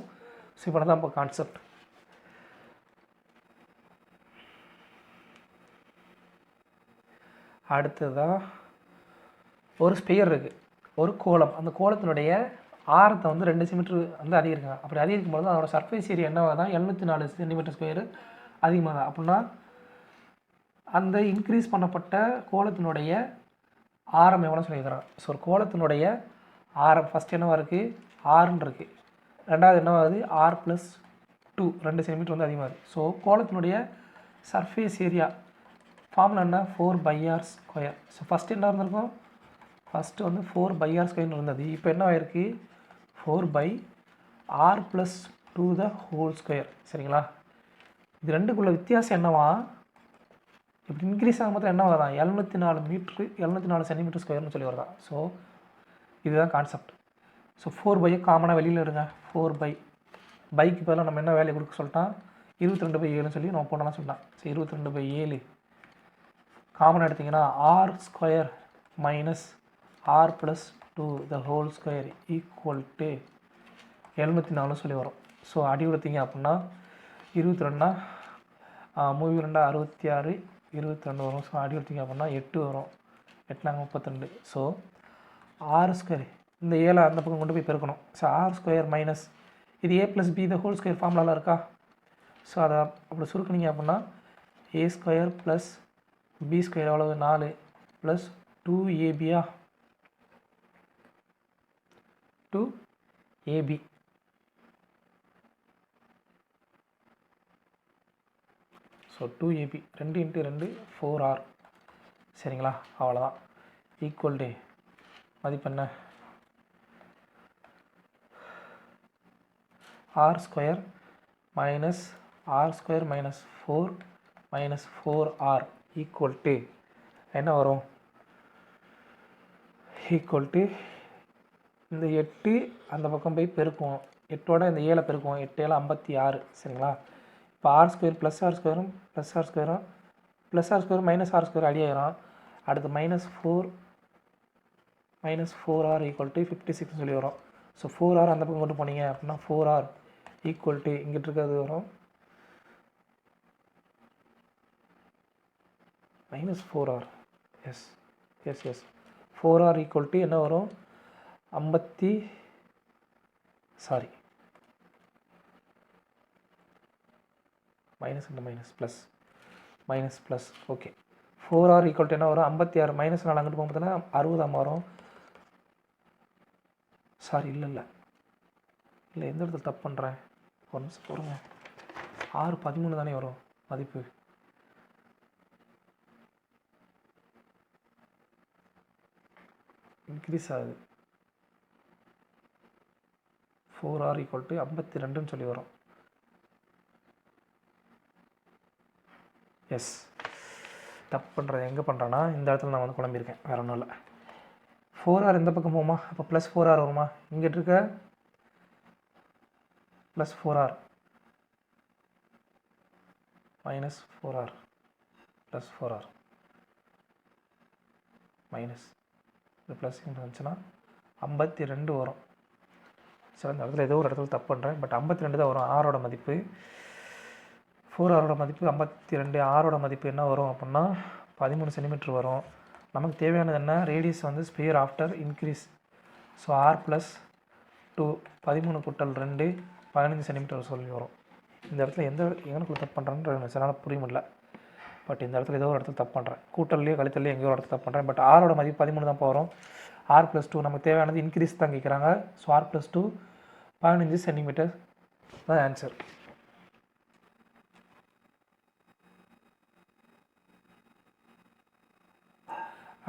ஸோ இப்போ தான் இப்போ கான்செப்ட். அடுத்ததாக ஒரு ஸ்பெயர் இருக்குது, ஒரு கோலம். அந்த கோலத்தினுடைய ஆரத்தை வந்து 2 சென்டிமீட்டர் வந்து அதிகரிக்காங்க. அப்படி அதிகரிக்கும் போது அதோட சர்ஃபேஸ் ஏரியா என்னவாக தான் 704 சென்டிமீட்டர் ஸ்கொயர் அதிகமாக தான். அப்படின்னா அந்த இன்க்ரீஸ் பண்ணப்பட்ட கோலத்தினுடைய ஆரம் எவ்வளோ சொல்லியிருக்கிறான். ஸோ ஒரு கோலத்தினுடைய ஆரம் ஃபஸ்ட் என்னவாக இருக்குது? ஆறுன்னு இருக்குது. ரெண்டாவது என்னவாகுது? R+2, 2 சென்டிமீட்டர் வந்து அதிகமாக இருக்குது. ஸோ கோலத்தினுடைய சர்ஃபேஸ் ஏரியா ஃபார்முலா என்ன? 4/r². ஸோ ஃபஸ்ட்டு என்ன இருந்திருக்கும்? ஃபஸ்ட்டு வந்து 4/r² இருந்தது. இப்போ என்ன ஆகிருக்கு? 4/r+2². சரிங்களா? இது ரெண்டுக்குள்ள வித்தியாசம் என்னவா? இப்படி இன்க்ரீஸ் ஆகும் போது என்ன வரதான்? 704 சென்டிமீட்டர் ஸ்கொயர்னு சொல்லி வரதான். ஸோ இதுதான் கான்செப்ட். ஸோ 4/ஐ காமனாக வெளியில் எடுங்க. 4/, பைக்கு பதிலாக நம்ம என்ன வேலையை கொடுக்க சொல்லிட்டான்? 22/7 சொல்லி நம்ம போனாலும் சொல்லலாம். ஸோ 22/7 காமனாக எடுத்திங்கன்னா r² - r+2² = 704 சொல்லி வரும். ஸோ அடி கொடுத்தீங்க அப்படின்னா 22 32 66 22 வரும். ஸோ அடி கொடுத்தீங்க அப்படின்னா 8 வரும். 8 32. ஸோ r², இந்த 7 அந்த பக்கம் கொண்டு போய் பெருக்கணும். ஸோ r² இது a+b² ஃபார்முலாவில் இருக்கா? ஸோ அதை அப்படி சுருக்குனீங்க அப்படின்னா a² + b² எவ்வளவு? 4 + 2ab 2ab. So 2ab 2 × 2 4r. சரிங்களா? அவ்வளோதான். ஈக்குவல் டு மதிப்பு என்ன? r² - r² - 4 - 4r = என்ன வரும்? ஈக்குவல் டு இந்த 8 அந்த பக்கம் போய் பெருக்குவோம். 8ஓட இந்த 7 பெருக்குவோம். 8 7 56. சரிங்களா? இப்போ r² + r² + r² -r² அடியாயிரும். அடுத்து -4r = 56 சொல்லி வரும். ஸோ 4r அந்த பக்கம் கொண்டு போனீங்க அப்படின்னா 4r = இங்கிட்டு இருக்கிறது வரும் -4r. எஸ் 4r = என்ன வரும்? 50 சாரி மைனஸ் இந்த மைனஸ் ப்ளஸ் ஓகே. 4r = என்ன வரும்? 56 -4 அங்கிட்டு போகும்போதுன்னா 60 வரும். சாரி இல்லை எந்த இடத்துல தப்பு பண்ணுறேன்? ஒரு நிமிஷம் போடுங்க. 613 தானே வரும் மதிப்பு. இன்க்ரீஸ் ஆகுது. 4r = 52ன்னு சொல்லி வரும். எஸ், தப்பு பண்ணுறது எங்கே பண்ணுறேன்னா இந்த இடத்துல நான் வந்து குழம்பியிருக்கேன், வேறு ஒன்றும் இல்லை. 4r இந்த பக்கம் போகுமா? அப்போ +4r வருமா? இங்கிட்டு இருக்க +4r -4r +4r மைனஸ் இது ப்ளஸ் இருந்துச்சுன்னா 52 வரும். சரி, அந்த இடத்துல ஏதோ ஒரு இடத்துல தப்பு பண்ணுறேன். பட் 52 தான் வரும் ஆரோட மதிப்பு. 4r மதிப்பு 52. ஆரோட மதிப்பு என்ன வரும் அப்படின்னா 13 சென்டிமீட்டர் வரும். நமக்கு தேவையானது என்ன? ரேடியஸ் வந்து sphere after increase. So r+2 13 × 2 15 centimetre சொல்லி வரும். இந்த இடத்துல எந்த எங்கனுக்குள்ள தப்பு பண்ணுறேன்னு என்னால் புரிய முடியல. பட் இந்த இடத்துல ஏதோ ஒரு இடத்துல தப்பு பண்ணுறேன், கூட்டல்லையோ கழித்தல்லையோ எங்கேயோ ஒரு இடத்துல தப்பு பண்ணுறேன். பட் ஆரோட மதிப்பு 13 தான் போகிறோம். R+2 நமக்கு தேவையானது இன்க்ரீஸ் தான் கேட்குறாங்க. ஸோ R+2 15 சென்டிமீட்டர் தான் ஆன்சர்.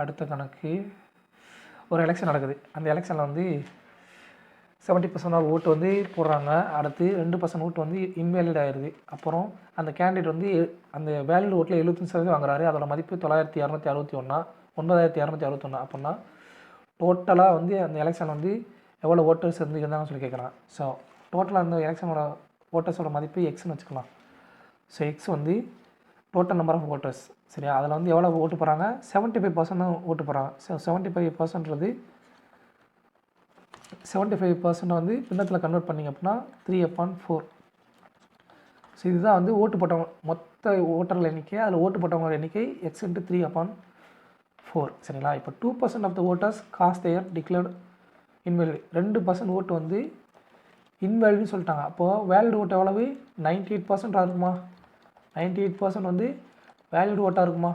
அடுத்த கணக்கு, ஒரு எலெக்ஷன் நடக்குது. அந்த எலெக்ஷனில் வந்து 70% ஓட்டு வந்து போடுறாங்க. அடுத்து 2% ஓட்டு வந்து இன்வேலிட் ஆகிடுது. அப்புறம் அந்த கேண்டிடேட் வந்து அந்த வேலிட் ஓட்டில் 75% வாங்குறாரு. அதோட மதிப்பு 9261, 9261. அப்படின்னா டோட்டலாக வந்து அந்த எலெக்ஷன் வந்து எவ்வளோ ஓட்டர்ஸ் வந்து இருந்தாங்கன்னு சொல்லி கேட்குறான். ஸோ டோட்டலாக அந்த எலெக்ஷனோட ஓட்டர்ஸோட மதிப்பு எக்ஸ்ன்னு வச்சுக்கலாம். ஸோ எக்ஸ் வந்து டோட்டல் நம்பர் ஆஃப் ஓட்டர்ஸ், சரியா? அதில் வந்து எவ்வளோ ஓட்டு போகிறாங்க? 75% தான் ஓட்டு போகிறாங்க. ஸோ 75%ன்றது 75% வந்து பின்னத்தில் கன்வெர்ட் பண்ணிங்க அப்படின்னா 3/4. ஸோ இதுதான் வந்து ஓட்டு போட்டவங்க மொத்த ஓட்டர்கள் எண்ணிக்கை. அதில் ஓட்டு போட்டவங்களோட எண்ணிக்கை x × 3/4, சரிங்களா? இப்போ 2% of the voters cast their declared invalid. 2% vote வந்து இன்வேலிட்னு சொல்லிட்டாங்க. அப்போது வேலிட் ஓட்டு எவ்வளவு? 98% இருக்குமா? 98% வந்து வேலிட் ஓட்டாக இருக்குமா?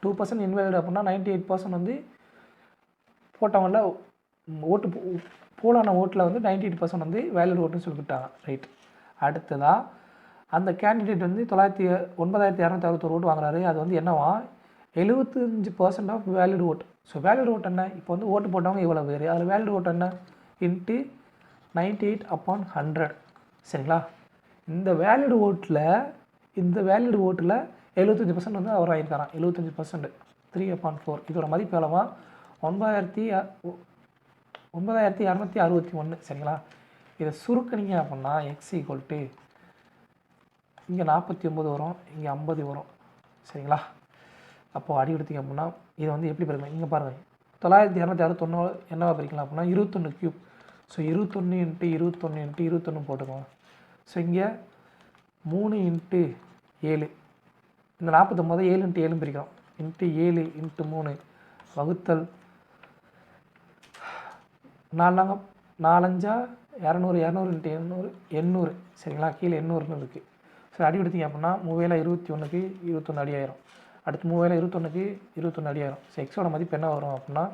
2% இன்வேலிட் அப்படின்னா 98% வந்து போட்டவங்கள ஓட்டு போலான ஓட்டில் வந்து 98% வந்து வேலிட் ஓட்டுன்னு சொல்லிவிட்டாங்க, ரைட்? அடுத்ததாக அந்த கேண்டிடேட் வந்து 9261 ஓட்டு வாங்குறாரு. அது வந்து என்னவா? 75% of valid vote. So valid vote என்ன? இப்போ வந்து ஓட்டு போட்டவங்க இவ்வளோ பேர், அதில் வேலிட் ஓட் என்ன? இன்ட்டு 98/100, சரிங்களா? இந்த வேலிட் ஓட்டில் 75% வந்து அவர் ஆகியிருக்காராம். 75%, 3/4. இதோட மதிப்பு எவ்வளவா? 9261, சரிங்களா? இதை சுருக்கினீங்க அப்படின்னா எக்ஸ் ஈக்குவல் டு இங்கே 49 வரும், இங்கே 50 வரும், சரிங்களா? அப்போது அடி எடுத்திங்க அப்படின்னா இதை வந்து எப்படி பிரிக்கலாம்? இங்கே பாருங்கள், 9261 என்னவா பிரிக்கலாம் அப்படின்னா 21 கியூப். ஸோ 21 × 21 × 21 போட்டுக்கோங்க. ஸோ இங்கே 3 × 7, இந்த 49 7 × 7 பிரிக்கிறோம். × 7 × 3 வகுத்தல் 4 4 200, 200 × 800, 800, சரிங்களா? கீழே 800ன்னு இருக்குது. ஸோ அடி எடுத்திங்க அப்படின்னா 3/21க்கு 21 அடி ஆயிரும். அடுத்து 3/21க்கு 21 அடி ஆயிரும். ஸோ எக்ஸோட மதிப்பு என்ன வரும் அப்படின்னா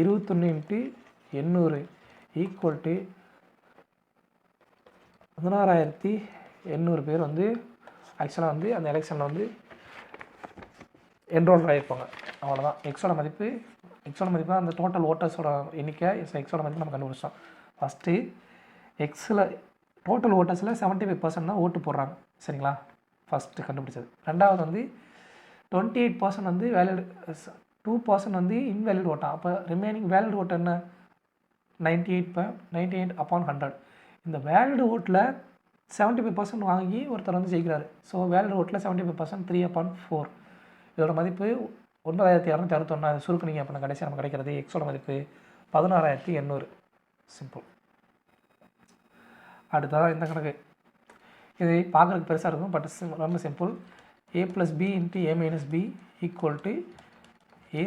21 × 800 ஈக்குவல் டு 16,800 பேர் வந்து ஆக்சுவலாக வந்து அந்த எலெக்ஷனில் வந்து என்ரோல் ஆகிருப்பாங்க. அவ்வளோதான் எக்ஸோட மதிப்பு. எக்ஸோட மதிப்பு அந்த டோட்டல் ஓட்டர்ஸோட எண்ணிக்கை. எக்ஸோட மதிப்பு நம்ம கண்டுபிடிச்சோம். ஃபஸ்ட்டு எக்ஸில் டோட்டல் ஓட்டர்ஸில் 75% தான் ஓட்டு போடுறாங்க, சரிங்களா? ஃபஸ்ட்டு கண்டுபிடிச்சது. ரெண்டாவது வந்து 28% வந்து வேலிட், 2% வந்து இன்வேலிட் ஓட்டா. அப்போ ரிமைனிங் வேலிட் ஓட்டு என்ன? 98/100. இந்த வேலிட் ஓட்டில் 75% வாங்கி ஒருத்தர் வந்து ஜெயிக்கிறாரு. ஸோ வேலிட் ஓட்டில் 75% 3/4. இதோட மதிப்பு 9261. அது சுருக்குனீங்க அப்படின்னா கடைசி நம்ம கிடைக்கிறது எக்ஸோட மதிப்பு 16,800. சிம்பிள். அடுத்ததான் இந்த கணக்கு. இது பார்க்குறதுக்கு பெருசாக இருக்கும், பட் ரொம்ப simple. a + b × a - b equal to a²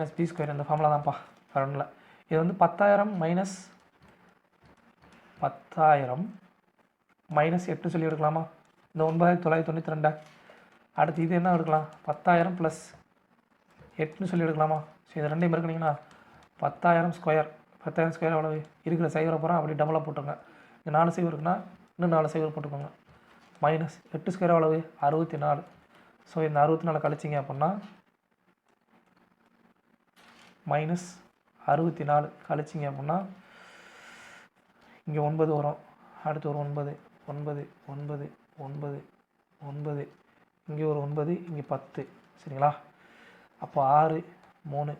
- b². இந்த ஃபார்முலா தான்ப்பா, வரணும்ல. இது வந்து 10,000 - 8 சொல்லி எடுக்கலாமா? இந்த 9,992. அடுத்து இது என்ன எடுக்கலாம்? 10,000 + 8ன்னு சொல்லி எடுக்கலாமா? ஸோ இது ரெண்டையும் இருக்குனீங்கன்னா 10,000². 10,000² எவ்வளவு? இருக்கிற சைவரை போகிறோம் அப்படி டபுளாக போட்டுருங்க. இங்கே 4 சைவர் இருக்குன்னா இன்னும் 4 சைவர் போட்டுக்கோங்க. -8² எவ்வளவு? 64. ஸோ இந்த 64 கழிச்சிங்க அப்படின்னா -64 கழிச்சிங்க அப்படின்னா இங்கே 9 வரும். அடுத்து ஒரு 9, 9, 9, 9, 9, இங்கே ஒரு 9, இங்கே 10, சரிங்களா? அப்போ 6, 3,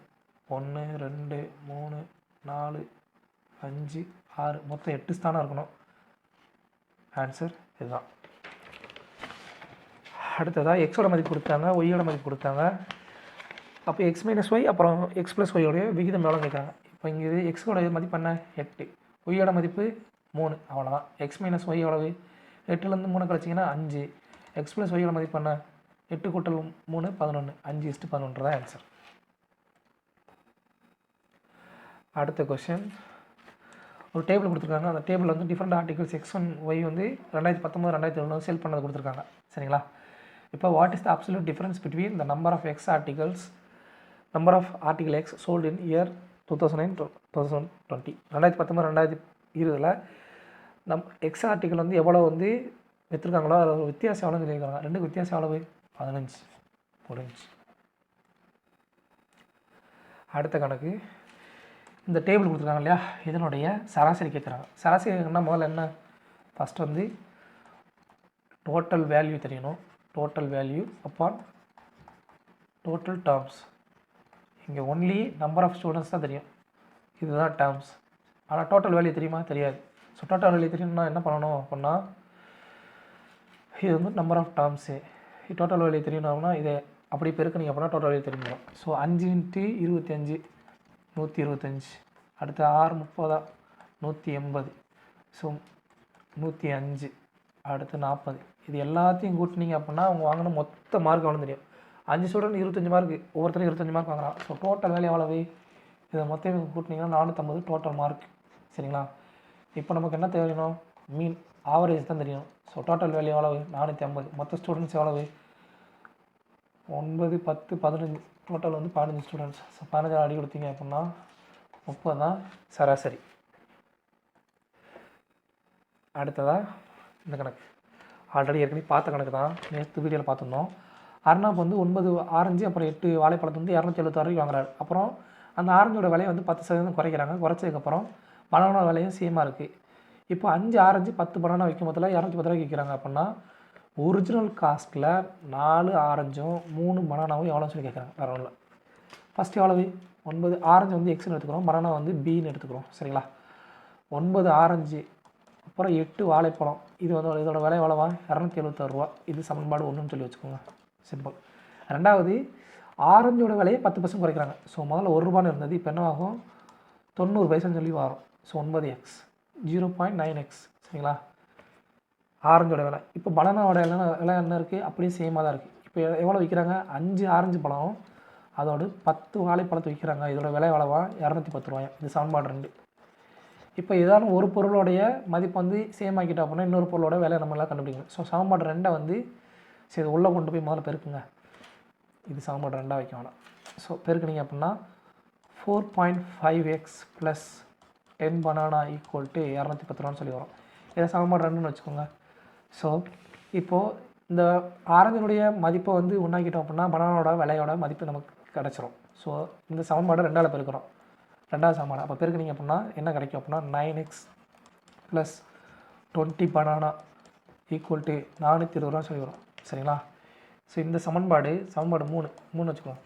1, 2, 3, 4, 5, 6, மொத்தம் 8 ஸ்தானம் இருக்கணும். ஆன்சர் இதுதான். அடுத்ததாக எக்ஸோட மதிப்பு கொடுத்தாங்க, ஒய்யோட மதிப்பு கொடுத்தாங்க. அப்போ x - y அப்புறம் x + y உடைய விகிதம் எவ்வளோ கேட்குறாங்க. இப்போ இங்கே இது எக்ஸோட மதிப்பு என்ன? 8. ஒய்யோட மதிப்பு 3. அவ்வளோதான். x - y எவ்வளவு? 8லேருந்து 3 கழிச்சிங்கன்னா 5. x + y யோட மதிப்பு என்ன? 8 × 3 11. 5:11 தான் ஆன்சர். அடுத்த கொஸ்டின், ஒரு டேபிள் கொடுத்துருக்காங்க. அந்த டேபிள் வந்து டிஃப்ரெண்ட் ஆர்டிகல்ஸ் x1 y வந்து 2019 2021 சேல் பண்ணது கொடுத்துருக்காங்க, சரிங்களா? இப்போ what is the absolute difference between the number of article X sold in year 2009 2020 2019 2020 X article வந்து எவ்வளோ வந்து விற்றுருக்காங்களோ அதில் வித்தியாசம் எவ்வளோ சொல்லியிருக்காங்க. ரெண்டுக்கு வித்தியாசம் எவ்வளவு 15 முடிஞ்சு. அடுத்த கணக்கு இந்த டேபிள் கொடுத்துருக்காங்க இல்லையா, இதனுடைய சராசரி கேட்குறாங்க. சராசரி கேட்குறதுனா முதல்ல என்ன, ஃபஸ்ட் வந்து டோட்டல் வேல்யூ தெரியணும். Total value upon total terms. இங்கே ஒன்லி நம்பர் ஆஃப் ஸ்டூடெண்ட்ஸ் தான் தெரியும், இதுதான் டேர்ம்ஸ். ஆனால் டோட்டல் வேல்யூ தெரியுமா, தெரியாது. ஸோ டோட்டல் வேல்யூ தெரியணும்னா என்ன பண்ணணும் அப்படின்னா, இது வந்து number of terms. Total value தெரியணும்னா இதை அப்படி பெருக்குனிங்க அப்படின்னா டோட்டல் வேல்யூ தெரிஞ்சிடும். ஸோ 5 × 25 125. அடுத்து 6 30 180. ஸோ 105. அடுத்து 40. இது எல்லாத்தையும் கூட்டினீங்க அப்படின்னா அவங்க வாங்கின மொத்த மார்க் எவ்வளோ தெரியும். 5 ஸ்டூடெண்ட் 25 மார்க், ஒவ்வொருத்தரும் 25 மார்க் வாங்குறான். ஸோ டோட்டல் வேல்யூ எவ்வளவு, இதை மொத்தம் கூட்டினீங்கன்னா 450 டோட்டல் மார்க். சரிங்களா. இப்போ நமக்கு என்ன தெரியணும், மீன் ஆவரேஜ் தான் தெரியும். ஸோ டோட்டல் வேல்யூ எவ்வளவு 450. மொத்த ஸ்டூடெண்ட்ஸ் எவ்வளவு 9 10 15. டோட்டல் வந்து 15 ஸ்டூடெண்ட்ஸ். ஸோ 15 அடி கொடுத்தீங்க அப்படின்னா 30 தான் சராசரி. அடுத்ததாக இந்த கணக்கு ஆல்ரெடி ஏற்கனவே பார்த்த கணக்கு தான், நேற்று வீடியோவில் பார்த்துருந்தோம். அர்ணாப் வந்து 9 ஆரஞ்சு அப்புறம் 8 வாழைப்பழத்தை வந்து 276 வாங்குறாரு. அப்புறம் அந்த ஆரஞ்சோட விலையை வந்து 10% குறைக்கிறாங்க. குறைச்சதுக்கப்புறம் பனானா விலையும் சேமாக இருக்குது. இப்போ 5 ஆரஞ்சு 10 பனானா விற்கும் போதில் 210 ரூபாய்க்கு விற்கிறாங்க. அப்படின்னா ஒரிஜினல் காஸ்ட்டில் 4 ஆரஞ்சும் 3 பனானாவும் எவ்வளோன்னு சொல்லி கேட்குறாங்க. வேறு ஒன்றும் இல்லை. ஃபஸ்ட்டு எவ்வளவு 9 ஆரஞ்சு வந்து எக்ஸ்னு எடுத்துக்கிறோம், பனானா வந்து பின்னு எடுத்துக்கிறோம். சரிங்களா. 9 ஆரஞ்சு அப்புறம் 8 வாழைப்பழம், இது வந்து இதோட விலை எவ்வளோவா 276 ரூபா. இது சமன்பாடு 1ன்னு சொல்லி வச்சுக்கோங்க, சிம்பிள். ரெண்டாவது ஆரஞ்சோட விலையை 10% குறைக்கிறாங்க. ஸோ முதல்ல 1 ரூபான்னு இருந்தது, இப்போ என்ன ஆகும் 90 பைசான்னு சொல்லி வரும். So 9x 0.9x. சரிங்களா. ஆரஞ்சோட விலை. இப்போ பனானாவோட விலை என்ன இருக்குது, அப்படியே சேமாக தான் இருக்குது. இப்போ எவ்வளோ விற்கிறாங்க, 5 ஆரஞ்சு பழம் அதோடு 10 வாழைப்பழத்தை விற்கிறாங்க. இதோட விலை எவ்வளவா 210 ரூபாயா. இது சமன்பாடு 2. இப்போ ஏதாவது ஒரு பொருளுடைய மதிப்பு வந்து சேம் ஆக்கிட்டோம் அப்படின்னா இன்னொரு பொருளோட விலை நம்மளால் கண்டுபிடிக்கணும். ஸோ சமன்பாடு 2 வந்து சரி உள்ளே கொண்டு போய் முதல்ல பெருக்குங்க. இது சமன்பாடு 2 வைக்க வேணாம். ஸோ பெருக்குனிங்க அப்படின்னா 4.5x + 10 பனானா = 210 ரூபான்னு சொல்லி வரும். இதை சமன்பாடு 2ன்னு வச்சுக்கோங்க. ஸோ இப்போது இந்த ஆரஞ்சினுடைய மதிப்பை வந்து உண்டாக்கிட்டோம் அப்படின்னா பனானாவோட விலையோட மதிப்பு நமக்கு கிடச்சிரும். ஸோ இந்த சமன்பாடு 2ஆல் பெருக்கிறோம், 2வது சமன்பாடு. அப்போ பெருக்குனிங்க அப்படின்னா என்ன கிடைக்கும் அப்படின்னா 9x + 20 பனானா = 420 ரூபா சொல்லி வரும். சரிங்களா. ஸோ இந்த சமன்பாடு 3 வச்சுக்கோங்க.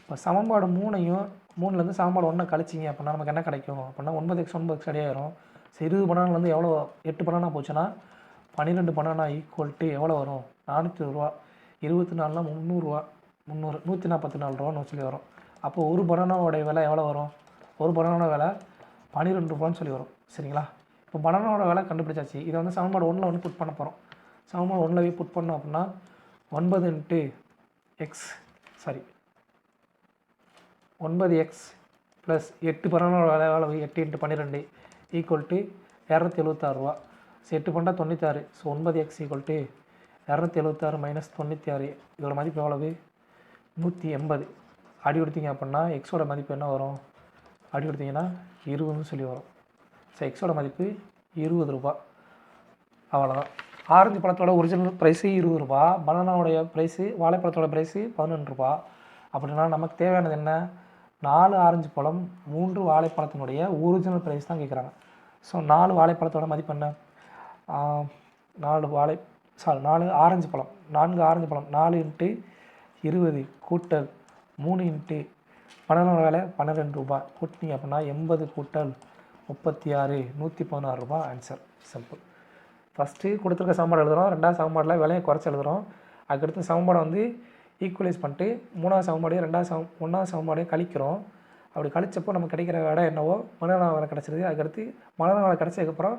இப்போ சமன்பாடு 3ஐயும் 3லேருந்து சமன்பாடு 1 கழிச்சிங்க அப்படின்னா நமக்கு என்ன கிடைக்கும் அப்படின்னா 9x 9x சரியாயிரும். ஸோ 20 பனானாலேருந்து எவ்வளோ 8 பனானா போச்சுன்னா 12 பனானா = எவ்வளோ வரும் 420 ரூபா. 24னா 300 ரூபா, 144 ரூபான்னு சொல்லி வரும். அப்போ ஒரு பனானாவோடைய விலை எவ்வளோ வரும், ஒரு பனானாவோட விலை 12 ரூபான்னு சொல்லி வரும். சரிங்களா. இப்போ பனானாவோட விலை கண்டுபிடிச்சாச்சு. இதை வந்து சமன்பாடு 1ல் வந்து புட் பண்ண போகிறோம். சமன்பாடு 1ல் போய் புட் பண்ணோம் அப்படின்னா 9x + 8 பனானாவோட விலை எவ்வளவு 8 × 12 = 276 ரூபா. ஸோ 8 பண்ணா 96. So 9x = 276 - 96. இதோட மதிப்பு எவ்வளவு 180. அடி கொடுத்தீங்க அப்படின்னா எக்ஸோட மதிப்பு என்ன வரும், அடி கொடுத்தீங்கன்னா 20ன்னு சொல்லி வரும். ஸோ எக்ஸோட மதிப்பு 20 ரூபா. அவ்வளோதான். ஆரஞ்சு பழத்தோட ஒரிஜினல் ப்ரைஸு 20 ரூபா, பனானாவுடைய ப்ரைஸு வாழைப்பழத்தோட ப்ரைஸு 11 ரூபா. அப்படின்னா நமக்கு தேவையானது என்ன, 4 ஆரஞ்சு பழம் 3 வாழைப்பழத்தினுடைய ஒரிஜினல் ப்ரைஸ் தான் கேட்குறாங்க. ஸோ 4 வாழைப்பழத்தோட மதிப்பு என்ன, 4 ஆரஞ்சு பழம் 4 ஆரஞ்சு பழம் 4 × 20 கூட்டல் 3 × பனானாவோட விலை 12 ரூபா கூட்டினீங்க அப்படின்னா 80 கூட்டல் 36 116 ரூபா ஆன்சர். சிம்பிள். ஃபஸ்ட்டு கொடுத்துருக்க சமன்பாடு எழுதுகிறோம், 2வது சமன்பாடில் விலையை குறைச்சி எழுதுகிறோம். அதுக்கடுத்து சமன்பாடை வந்து ஈக்குவலைஸ் பண்ணிட்டு 3வது சமன்பாடையும் 1வது சமன்பாடையும் கழிக்கிறோம். அப்படி கழிச்சப்போ நமக்கு கிடைக்கிற விலை என்னவோ பனானா விலை கிடச்சிருது. அதுக்கடுத்து பனானா விலை கிடச்சதுக்கப்புறம்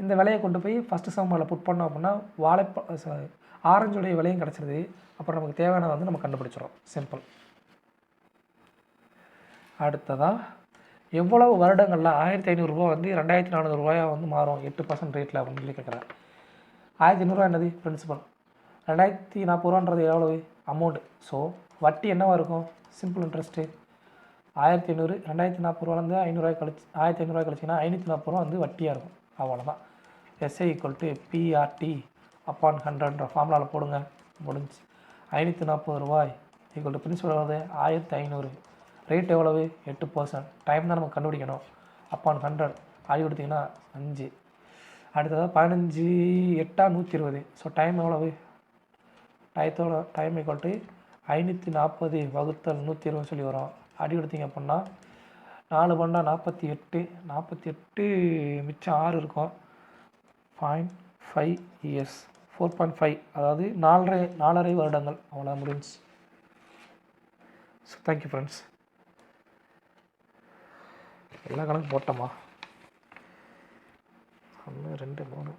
இந்த விலையை கொண்டு போய் ஃபஸ்ட்டு சமன்பாடில் புட் பண்ணோம் அப்படின்னா ஆரஞ்சுடைய விலையும் கிடச்சிருது. அப்புறம் நமக்கு தேவையான வந்து நம்ம கண்டுபிடிச்சிடும். சிம்பிள். அடுத்ததாக எவ்வளவு வருடங்களில் 1500 ரூபா வந்து 2400 ரூபாயாக வந்து மாறும் 8% ரேட்டில் அப்படின்னு சொல்லி கேட்குறேன். 1500 ரூபா என்னது பிரின்சிபல், 2040 எவ்வளவு அமௌண்ட்டு. ஸோ வட்டி என்னவாக இருக்கும்? சிம்பிள் இன்ட்ரெஸ்ட்டு 1500 2040 500 கழிச்சு 1500 கழிச்சிங்கன்னா 540 வந்து வட்டியாக இருக்கும். அவ்வளோதான். SI equal to PRT upon 100ன்ற ஃபார்முலாவில் போடுங்க. முடிஞ்சு 540 ஈக்குவல் டு பிரின்சிபல் எவ்வளவு 1500. ரேட் எவ்வளவு 8%. டைம் தான் நம்ம கண்டுபிடிக்கணும். அப்பான் 100 ஆடி கொடுத்தீங்கன்னா 5. அடுத்ததாக 15 8 120. ஸோ டைம் எவ்வளவு டயத்தோட டைம் ஈக்குவல் டு 540 வகுத்தல் 120 சொல்லி வரும். அடி கொடுத்தீங்க அப்படின்னா 4 பண்ணா 48 மிச்சம் 6 இருக்கும். 0.5 இயர்ஸ் 4.5 அதாவது 4.5 வருடங்கள். அவ்வளோ முடிஞ்சு. So thank you friends. எல்லா கணக்கு போட்டோமா? 1 2 3